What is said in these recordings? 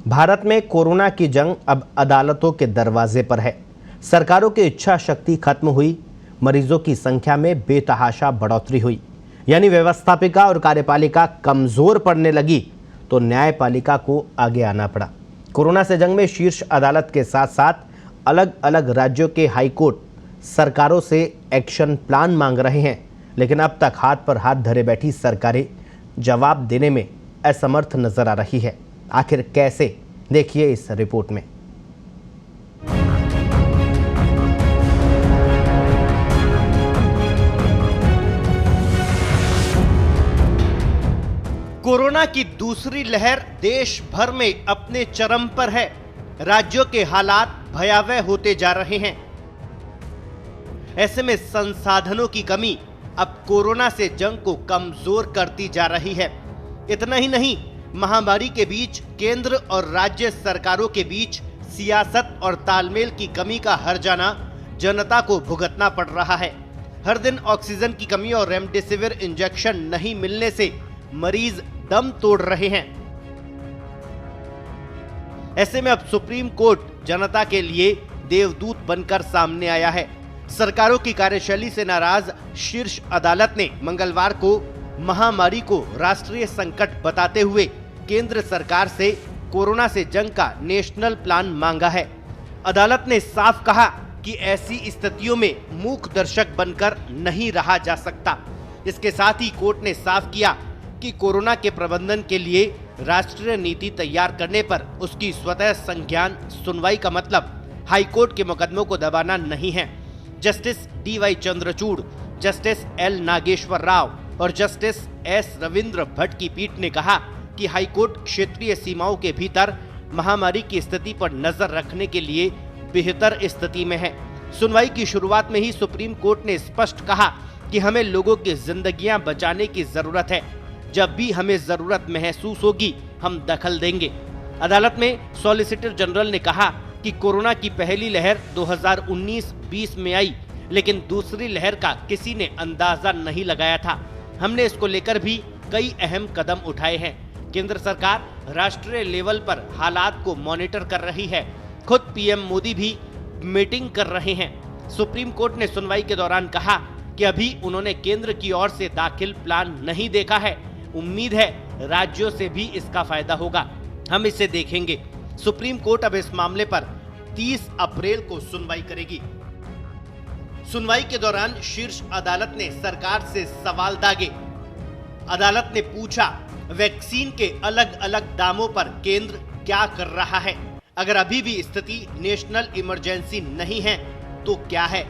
भारत में कोरोना की जंग अब अदालतों के दरवाजे पर है। सरकारों की इच्छा शक्ति खत्म हुई, मरीजों की संख्या में बेतहाशा बढ़ोतरी हुई, यानी व्यवस्थापिका और कार्यपालिका कमजोर पड़ने लगी तो न्यायपालिका को आगे आना पड़ा। कोरोना से जंग में शीर्ष अदालत के साथ साथ अलग अलग राज्यों के हाईकोर्ट सरकारों से एक्शन प्लान मांग रहे हैं, लेकिन अब तक हाथ पर हाथ धरे बैठी सरकारें जवाब देने में असमर्थ नजर आ रही है। आखिर कैसे, देखिए इस रिपोर्ट में। कोरोना की दूसरी लहर देश भर में अपने चरम पर है। राज्यों के हालात भयावह होते जा रहे हैं। ऐसे में संसाधनों की कमी अब कोरोना से जंग को कमजोर करती जा रही है। इतना ही नहीं, महामारी के बीच केंद्र और राज्य सरकारों के बीच सियासत और तालमेल की कमी का हर्जाना जनता को भुगतना पड़ रहा है। हर दिन ऑक्सीजन की कमी और रेमडेसिविर इंजेक्शन नहीं मिलने से मरीज दम तोड़ रहे हैं। ऐसे में अब सुप्रीम कोर्ट जनता के लिए देवदूत बनकर सामने आया है। सरकारों की कार्यशैली से नाराज शीर्ष अदालत ने मंगलवार को महामारी को राष्ट्रीय संकट बताते हुए केंद्र सरकार से कोरोना से जंग का नेशनल प्लान मांगा है। अदालत ने साफ कहा कि ऐसी स्थितियों में मूक दर्शक बनकर नहीं रहा जा सकता। इसके साथ ही कोर्ट ने साफ किया कि कोरोना के प्रबंधन के लिए राष्ट्रीय नीति तैयार करने पर उसकी स्वतः संज्ञान सुनवाई का मतलब हाईकोर्ट के मुकदमों को दबाना नहीं है। Justice DY Chandrachud, justice L Nageswara Rao और जस्टिस S रविंद्र भट्ट की पीठ ने कहा कि हाईकोर्ट क्षेत्रीय सीमाओं के भीतर महामारी की स्थिति पर नजर रखने के लिए बेहतर स्थिति में है। सुनवाई की शुरुआत में ही सुप्रीम कोर्ट ने स्पष्ट कहा कि हमें लोगों की जिंदगियां बचाने की जरूरत है। जब भी हमें जरूरत महसूस होगी हम दखल देंगे। अदालत में सॉलिसिटर जनरल ने कहा कि कोरोना की पहली लहर 2019-20 में आई, लेकिन दूसरी लहर का किसी ने अंदाजा नहीं लगाया था। हमने इसको लेकर भी कई अहम कदम उठाए हैं। केंद्र सरकार राष्ट्रीय लेवल पर हालात को मॉनिटर कर रही है। खुद PM मोदी भी मीटिंग कर रहे हैं। सुप्रीम कोर्ट ने सुनवाई के दौरान कहा कि अभी उन्होंने केंद्र की ओर से दाखिल प्लान नहीं देखा है। उम्मीद है राज्यों से भी इसका फायदा होगा। हम इसे देखेंगे। सुप्रीम कोर्ट अब इस मामले पर 30 अप्रैल को सुनवाई करेगी। सुनवाई के दौरान शीर्ष अदालत ने सरकार से सवाल दागे। अदालत ने पूछा, वैक्सीन के अलग अलग दामों पर केंद्र क्या कर रहा है? अगर अभी भी स्थिति नेशनल इमरजेंसी नहीं है तो क्या है?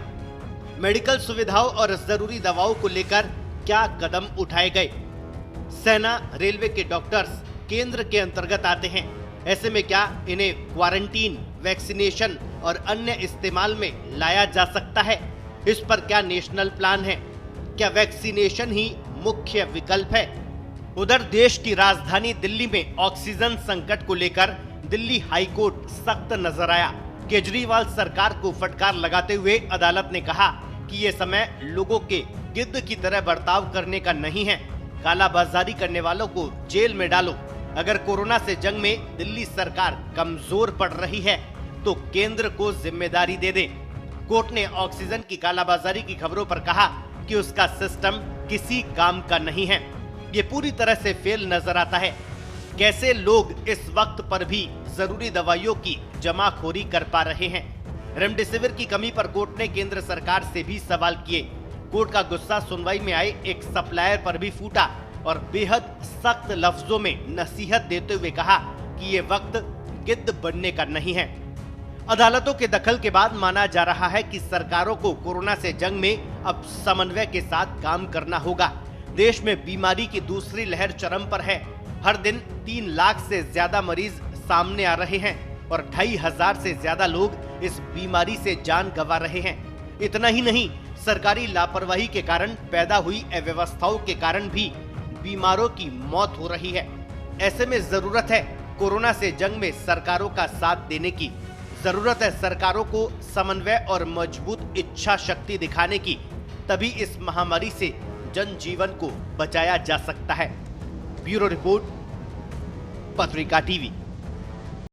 मेडिकल सुविधाओं और जरूरी दवाओं को लेकर क्या कदम उठाए गए? सेना, रेलवे के डॉक्टर्स केंद्र के अंतर्गत आते हैं। ऐसे में क्या इन्हें क्वारंटीन, वैक्सीनेशन और अन्य इस्तेमाल में लाया जा सकता है? इस पर क्या नेशनल प्लान है? क्या वैक्सीनेशन ही मुख्य विकल्प है? उधर देश की राजधानी दिल्ली में ऑक्सीजन संकट को लेकर दिल्ली हाईकोर्ट सख्त नजर आया। केजरीवाल सरकार को फटकार लगाते हुए अदालत ने कहा कि ये समय लोगों के गिद्ध की तरह बर्ताव करने का नहीं है। कालाबाजारी करने वालों को जेल में डालो। अगर कोरोना से जंग में दिल्ली सरकार कमजोर पड़ रही है तो केंद्र को जिम्मेदारी दे दे। कोर्ट ने ऑक्सीजन की कालाबाजारी की खबरों पर कहा कि उसका सिस्टम किसी काम का नहीं है। ये पूरी तरह से फेल नजर आता है। कैसे लोग इस वक्त पर भी जरूरी दवाइयों की जमाखोरी कर पा रहे हैं? रेमडेसिविर की कमी पर कोर्ट ने केंद्र सरकार से भी सवाल किए। कोर्ट का गुस्सा सुनवाई में आए एक सप्लायर पर भी फूटा और बेहद सख्त लफ्जों में नसीहत देते हुए कहा कि ये वक्त गिद्ध बनने का नहीं है। अदालतों के दखल के बाद माना जा रहा है कि सरकारों को कोरोना से जंग में अब समन्वय के साथ काम करना होगा। देश में बीमारी की दूसरी लहर चरम पर है। हर दिन 3 लाख से ज्यादा मरीज सामने आ रहे हैं और 2,500 से ज्यादा लोग इस बीमारी से जान गंवा रहे हैं। इतना ही नहीं, सरकारी लापरवाही के कारण पैदा हुई अव्यवस्थाओं के कारण भी बीमारों की मौत हो रही है। ऐसे में जरूरत है कोरोना से जंग में सरकारों का साथ देने की। जरूरत है सरकारों को समन्वय और मजबूत इच्छा शक्ति दिखाने की। तभी इस महामारी से जनजीवन को बचाया जा सकता है। ब्यूरो रिपोर्ट, पत्रिका टीवी।